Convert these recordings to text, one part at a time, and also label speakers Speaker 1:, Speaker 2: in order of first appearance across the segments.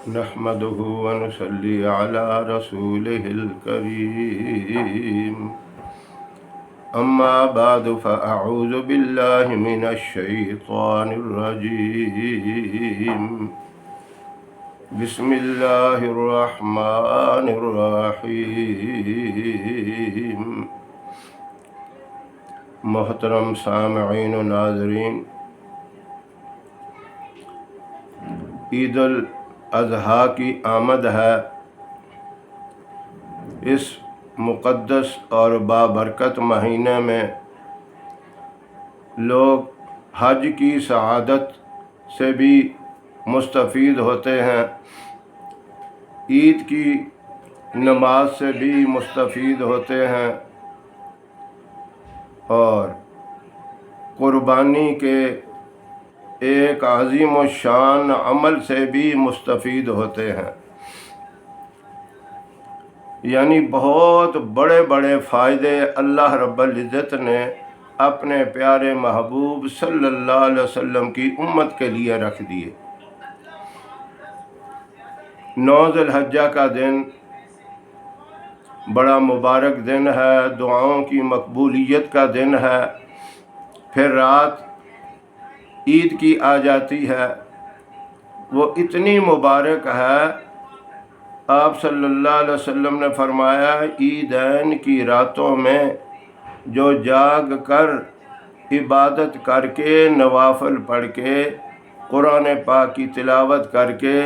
Speaker 1: نحمده ونصلي على رسوله الكريم أما بعد فأعوذ بالله من الشيطان الرجيم بسم الله الرحمن الرحيم محترم سامعین و ناظرین، عید الاضحیٰ کی آمد ہے۔ اس مقدس اور بابرکت مہینے میں لوگ حج کی سعادت سے بھی مستفید ہوتے ہیں، عید کی نماز سے بھی مستفید ہوتے ہیں اور قربانی کے ایک عظیم و شان عمل سے بھی مستفید ہوتے ہیں۔ یعنی بہت بڑے بڑے فائدے اللہ رب العزت نے اپنے پیارے محبوب صلی اللہ علیہ وسلم کی امت کے لیے رکھ دیے۔ 9 ذی الحجہ کا دن بڑا مبارک دن ہے، دعاؤں کی مقبولیت کا دن ہے۔ پھر رات عید کی آ جاتی ہے، وہ اتنی مبارک ہے۔ آپ صلی اللہ علیہ وسلم نے فرمایا، عیدین کی راتوں میں جو جاگ کر عبادت کر کے، نوافل پڑھ کے، قرآن پاک کی تلاوت کر کے،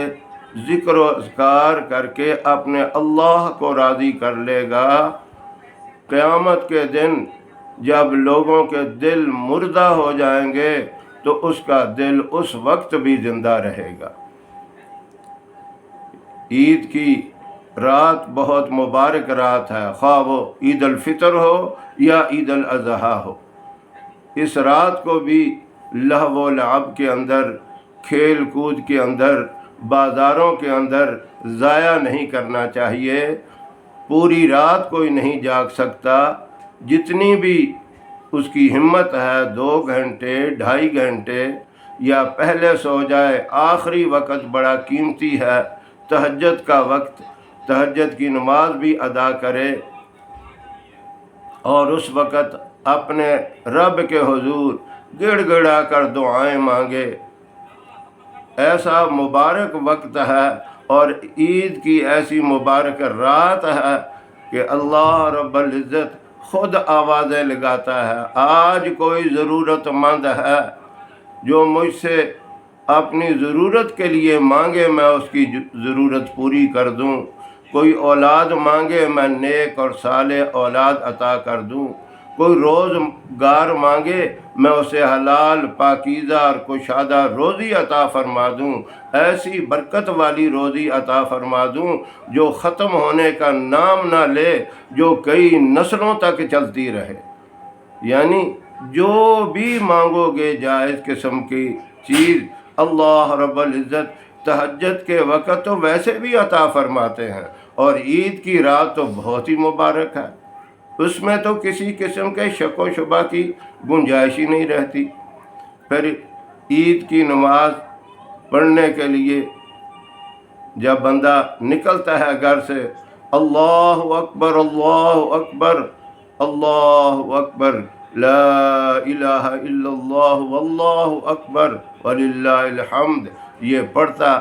Speaker 1: ذکر و اذکار کر کے اپنے اللہ کو راضی کر لے گا، قیامت کے دن جب لوگوں کے دل مردہ ہو جائیں گے تو اس کا دل اس وقت بھی زندہ رہے گا۔ عید کی رات بہت مبارک رات ہے، خواہ وہ عید الفطر ہو یا عید الاضحیٰ ہو۔ اس رات کو بھی لہو و لعب کے اندر، کھیل کود کے اندر، بازاروں کے اندر ضائع نہیں کرنا چاہیے۔ پوری رات کوئی نہیں جاگ سکتا، جتنی بھی اس کی ہمت ہے 2 گھنٹے 2.5 گھنٹے یا پہلے سو جائے۔ آخری وقت بڑا قیمتی ہے، تہجد کا وقت، تہجد کی نماز بھی ادا کرے اور اس وقت اپنے رب کے حضور گڑ گڑا کر دعائیں مانگے۔ ایسا مبارک وقت ہے اور عید کی ایسی مبارک رات ہے کہ اللہ رب العزت خود آوازیں لگاتا ہے، آج کوئی ضرورت مند ہے جو مجھ سے اپنی ضرورت کے لیے مانگے، میں اس کی ضرورت پوری کر دوں۔ کوئی اولاد مانگے، میں نیک اور صالح اولاد عطا کر دوں۔ کوئی روزگار مانگے، میں اسے حلال پاکیزہ اور کشادہ روزی عطا فرما دوں، ایسی برکت والی روزی عطا فرما دوں جو ختم ہونے کا نام نہ لے، جو کئی نسلوں تک چلتی رہے۔ یعنی جو بھی مانگو گے جائز قسم کی چیز، اللہ رب العزت تہجد کے وقت تو ویسے بھی عطا فرماتے ہیں، اور عید کی رات تو بہت ہی مبارک ہے، اس میں تو کسی قسم کے شک و شبہ کی گنجائش ہی نہیں رہتی۔ پھر عید کی نماز پڑھنے کے لیے جب بندہ نکلتا ہے گھر سے، اللہ اکبر اللہ اکبر اللہ اکبر لا الہ الا اللہ واللہ اکبر وللہ الحمد، یہ پڑھتا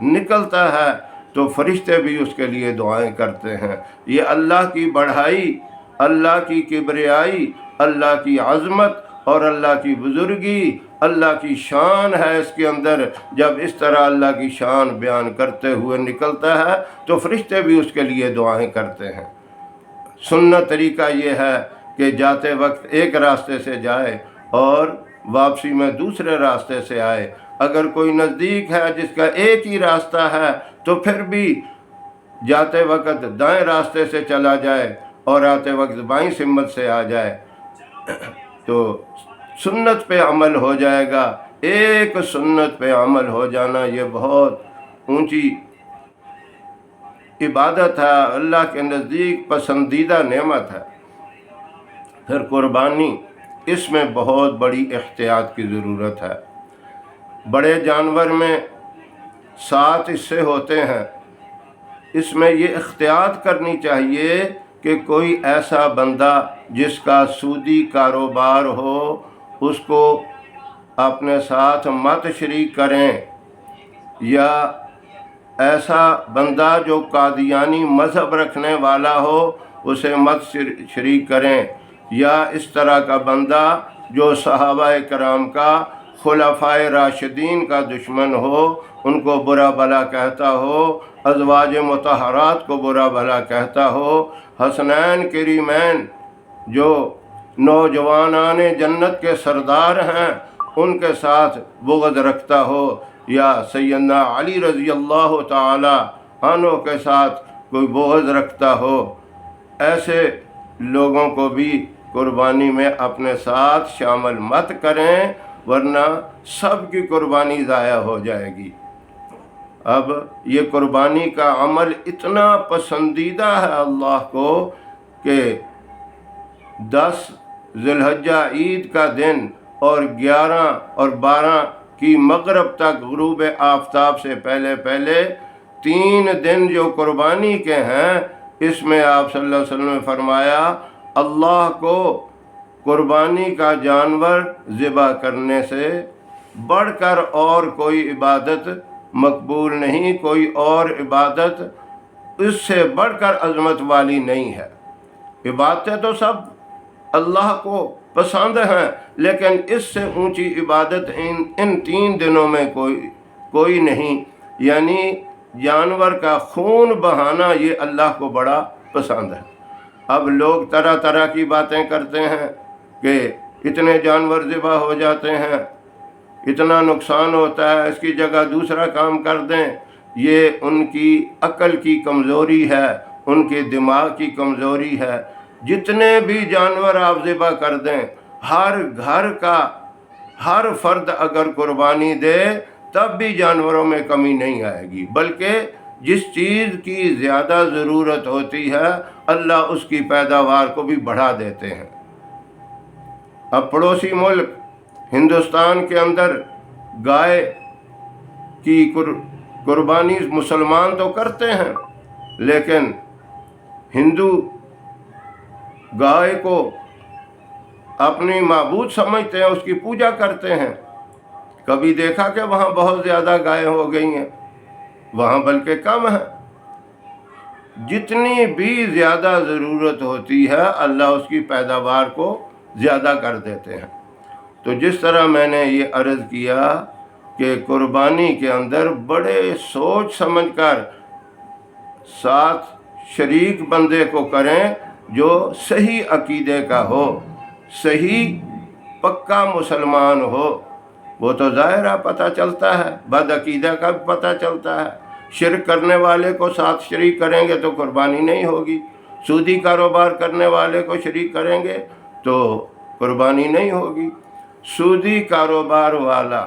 Speaker 1: نکلتا ہے تو فرشتے بھی اس کے لیے دعائیں کرتے ہیں۔ یہ اللہ کی بڑھائی، اللہ کی کبریائی، اللہ کی عظمت اور اللہ کی بزرگی، اللہ کی شان ہے اس کے اندر۔ جب اس طرح اللہ کی شان بیان کرتے ہوئے نکلتا ہے تو فرشتے بھی اس کے لیے دعائیں کرتے ہیں۔ سنت طریقہ یہ ہے کہ جاتے وقت ایک راستے سے جائے اور واپسی میں دوسرے راستے سے آئے۔ اگر کوئی نزدیک ہے جس کا ایک ہی راستہ ہے تو پھر بھی جاتے وقت دائیں راستے سے چلا جائے اور آتے وقت بائیں سمت سے آ جائے تو سنت پہ عمل ہو جائے گا۔ ایک سنت پہ عمل ہو جانا یہ بہت اونچی عبادت ہے، اللہ کے نزدیک پسندیدہ نعمت ہے۔ پھر قربانی، اس میں بہت بڑی احتیاط کی ضرورت ہے۔ بڑے جانور میں 7 حصے ہوتے ہیں۔ اس میں یہ احتیاط کرنی چاہیے کہ کوئی ایسا بندہ جس کا سودی کاروبار ہو اس کو اپنے ساتھ مت شریک کریں، یا ایسا بندہ جو قادیانی مذہب رکھنے والا ہو اسے مت شریک کریں، یا اس طرح کا بندہ جو صحابہ کرام کا خلفائے راشدین کا دشمن ہو، ان کو برا بھلا کہتا ہو، ازواج مطہرات کو برا بھلا کہتا ہو، حسنین کریمین جو نوجوانان جنت کے سردار ہیں ان کے ساتھ بغض رکھتا ہو، یا سیدنا علی رضی اللہ تعالی عنہ کے ساتھ کوئی بغض رکھتا ہو، ایسے لوگوں کو بھی قربانی میں اپنے ساتھ شامل مت کریں، ورنہ سب کی قربانی ضائع ہو جائے گی۔ اب یہ قربانی کا عمل اتنا پسندیدہ ہے اللہ کو کہ 10 ذی الحجہ عید کا دن اور 11 اور 12 کی مغرب تک غروب آفتاب سے پہلے 3 دن جو قربانی کے ہیں، اس میں آپ صلی اللہ علیہ وسلم نے فرمایا اللہ کو قربانی کا جانور ذبح کرنے سے بڑھ کر اور کوئی عبادت مقبول نہیں، کوئی اور عبادت اس سے بڑھ کر عظمت والی نہیں ہے۔ عبادتیں تو سب اللہ کو پسند ہیں، لیکن اس سے اونچی عبادت ان 3 دنوں میں کوئی نہیں، یعنی جانور کا خون بہانا یہ اللہ کو بڑا پسند ہے۔ اب لوگ طرح طرح کی باتیں کرتے ہیں کہ اتنے جانور ذبح ہو جاتے ہیں، اتنا نقصان ہوتا ہے، اس کی جگہ دوسرا کام کر دیں۔ یہ ان کی عقل کی کمزوری ہے، ان کے دماغ کی کمزوری ہے۔ جتنے بھی جانور آپ ذبح کر دیں، ہر گھر کا ہر فرد اگر قربانی دے تب بھی جانوروں میں کمی نہیں آئے گی، بلکہ جس چیز کی زیادہ ضرورت ہوتی ہے اللہ اس کی پیداوار کو بھی بڑھا دیتے ہیں۔ اب پڑوسی ملک ہندوستان کے اندر گائے کی قربانی مسلمان تو کرتے ہیں، لیکن ہندو گائے کو اپنی معبود سمجھتے ہیں، اس کی پوجا کرتے ہیں۔ کبھی دیکھا کہ وہاں بہت زیادہ گائے ہو گئی ہیں؟ وہاں بلکہ کم ہیں۔ جتنی بھی زیادہ ضرورت ہوتی ہے اللہ اس کی پیداوار کو زیادہ کر دیتے ہیں۔ تو جس طرح میں نے یہ عرض کیا کہ قربانی کے اندر بڑے سوچ سمجھ کر ساتھ شریک بندے کو کریں جو صحیح عقیدے کا ہو، صحیح پکا مسلمان ہو۔ وہ تو ظاہرہ پتہ چلتا ہے، بد عقیدہ کا بھی پتہ چلتا ہے۔ شرک کرنے والے کو ساتھ شریک کریں گے تو قربانی نہیں ہوگی، سودی کاروبار کرنے والے کو شریک کریں گے تو قربانی نہیں ہوگی۔ سودی کاروبار والا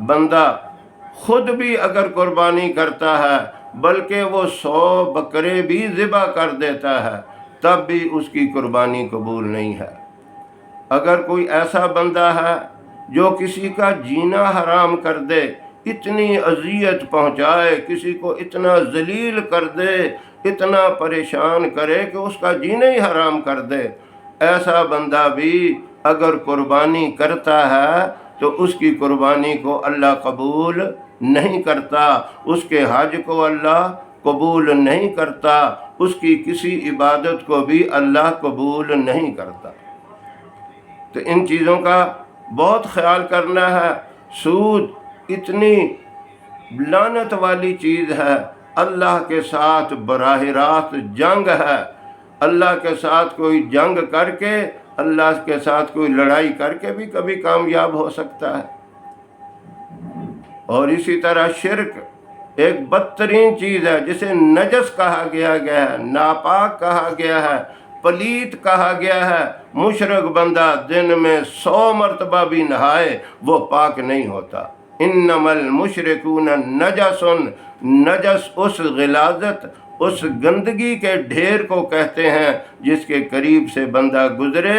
Speaker 1: بندہ خود بھی اگر قربانی کرتا ہے بلکہ وہ 100 بکرے بھی ذبح کر دیتا ہے تب بھی اس کی قربانی قبول نہیں ہے۔ اگر کوئی ایسا بندہ ہے جو کسی کا جینا حرام کر دے، اتنی اذیت پہنچائے، کسی کو اتنا ذلیل کر دے، اتنا پریشان کرے کہ اس کا جینا ہی حرام کر دے، ایسا بندہ بھی اگر قربانی کرتا ہے تو اس کی قربانی کو اللہ قبول نہیں کرتا، اس کے حج کو اللہ قبول نہیں کرتا، اس کی کسی عبادت کو بھی اللہ قبول نہیں کرتا۔ تو ان چیزوں کا بہت خیال کرنا ہے۔ سود اتنی لعنت والی چیز ہے، اللہ کے ساتھ براہ راست جنگ ہے۔ اللہ کے ساتھ کوئی جنگ کر کے، اللہ کے ساتھ کوئی لڑائی کر کے بھی کبھی کامیاب ہو سکتا ہے۔ اور اسی طرح شرک ایک بدترین چیز ہے جسے نجس کہا گیا ہے، ناپاک کہا گیا ہے، پلیت کہا گیا ہے۔ مشرک بندہ دن میں 100 مرتبہ بھی نہائے وہ پاک نہیں ہوتا۔ انما المشرکون نجس، نجس اس غلاظت، اس گندگی کے ڈھیر کو کہتے ہیں جس کے قریب سے بندہ گزرے،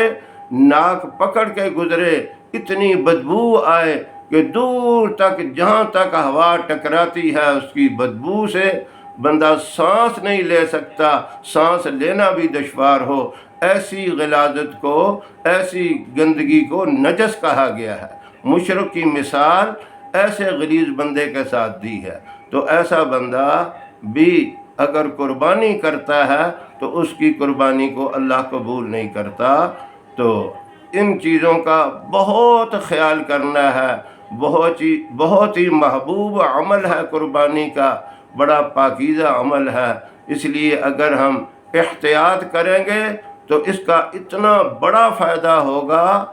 Speaker 1: ناک پکڑ کے گزرے، اتنی بدبو آئے کہ دور تک جہاں تک ہوا ٹکراتی ہے اس کی بدبو سے بندہ سانس نہیں لے سکتا، سانس لینا بھی دشوار ہو، ایسی غلاظت کو، ایسی گندگی کو نجس کہا گیا ہے۔ مشرک کی مثال ایسے غلیظ بندے کے ساتھ دی ہے۔ تو ایسا بندہ بھی اگر قربانی کرتا ہے تو اس کی قربانی کو اللہ قبول نہیں کرتا۔ تو ان چیزوں کا بہت خیال کرنا ہے، بہت ہی محبوب عمل ہے قربانی کا، بڑا پاکیزہ عمل ہے۔ اس لیے اگر ہم احتیاط کریں گے تو اس کا اتنا بڑا فائدہ ہوگا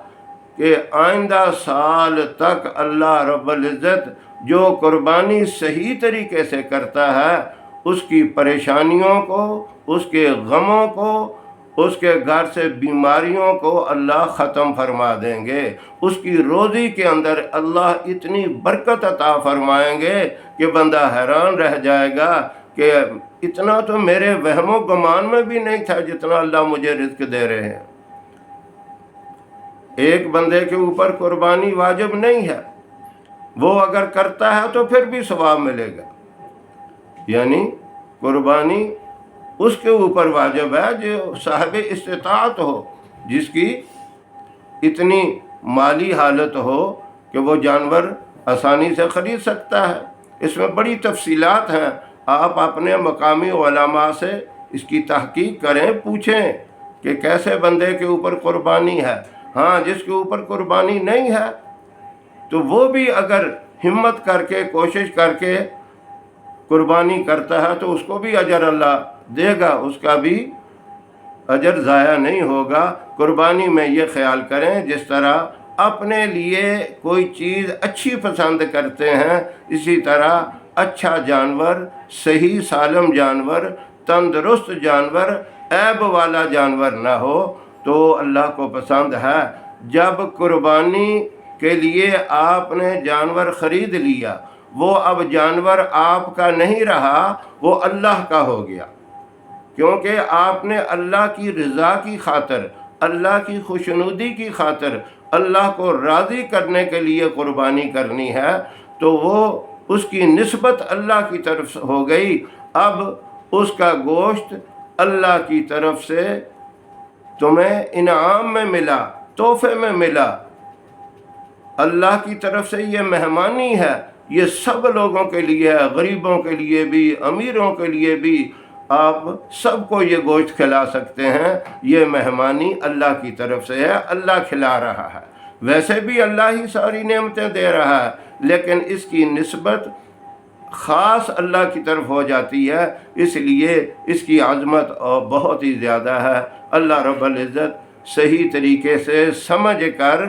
Speaker 1: کہ آئندہ سال تک اللہ رب العزت جو قربانی صحیح طریقے سے کرتا ہے اس کی پریشانیوں کو، اس کے غموں کو، اس کے گھر سے بیماریوں کو اللہ ختم فرما دیں گے۔ اس کی روزی کے اندر اللہ اتنی برکت عطا فرمائیں گے کہ بندہ حیران رہ جائے گا کہ اتنا تو میرے وہم و گمان میں بھی نہیں تھا جتنا اللہ مجھے رزق دے رہے ہیں۔ ایک بندے کے اوپر قربانی واجب نہیں ہے، وہ اگر کرتا ہے تو پھر بھی ثواب ملے گا، یعنی قربانی اس کے اوپر واجب ہے جو صاحب استطاعت ہو، جس کی اتنی مالی حالت ہو کہ وہ جانور آسانی سے خرید سکتا ہے۔ اس میں بڑی تفصیلات ہیں، آپ اپنے مقامی علماء سے اس کی تحقیق کریں، پوچھیں کہ کیسے بندے کے اوپر قربانی ہے۔ ہاں، جس کے اوپر قربانی نہیں ہے تو وہ بھی اگر ہمت کر کے، کوشش کر کے قربانی کرتا ہے تو اس کو بھی اجر اللہ دے گا، اس کا بھی اجر ضائع نہیں ہوگا۔ قربانی میں یہ خیال کریں جس طرح اپنے لیے کوئی چیز اچھی پسند کرتے ہیں، اسی طرح اچھا جانور، صحیح سالم جانور، تندرست جانور، عیب والا جانور نہ ہو تو اللہ کو پسند ہے۔ جب قربانی کے لیے آپ نے جانور خرید لیا، وہ اب جانور آپ کا نہیں رہا، وہ اللہ کا ہو گیا، کیونکہ آپ نے اللہ کی رضا کی خاطر، اللہ کی خوشنودی کی خاطر، اللہ کو راضی کرنے کے لیے قربانی کرنی ہے، تو وہ اس کی نسبت اللہ کی طرف ہو گئی۔ اب اس کا گوشت اللہ کی طرف سے تمہیں انعام میں ملا، تحفے میں ملا، اللہ کی طرف سے یہ مہمانی ہے، یہ سب لوگوں کے لیے ہے، غریبوں کے لیے بھی، امیروں کے لیے بھی، آپ سب کو یہ گوشت کھلا سکتے ہیں۔ یہ مہمانی اللہ کی طرف سے ہے، اللہ کھلا رہا ہے۔ ویسے بھی اللہ ہی ساری نعمتیں دے رہا ہے، لیکن اس کی نسبت خاص اللہ کی طرف ہو جاتی ہے، اس لیے اس کی عظمت اور بہت ہی زیادہ ہے۔ اللہ رب العزت صحیح طریقے سے سمجھ کر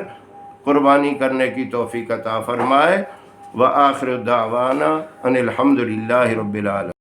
Speaker 1: قربانی کرنے کی توفیق عطا فرمائے۔ وآخر دعوانا ان الحمد للہ رب العالمین۔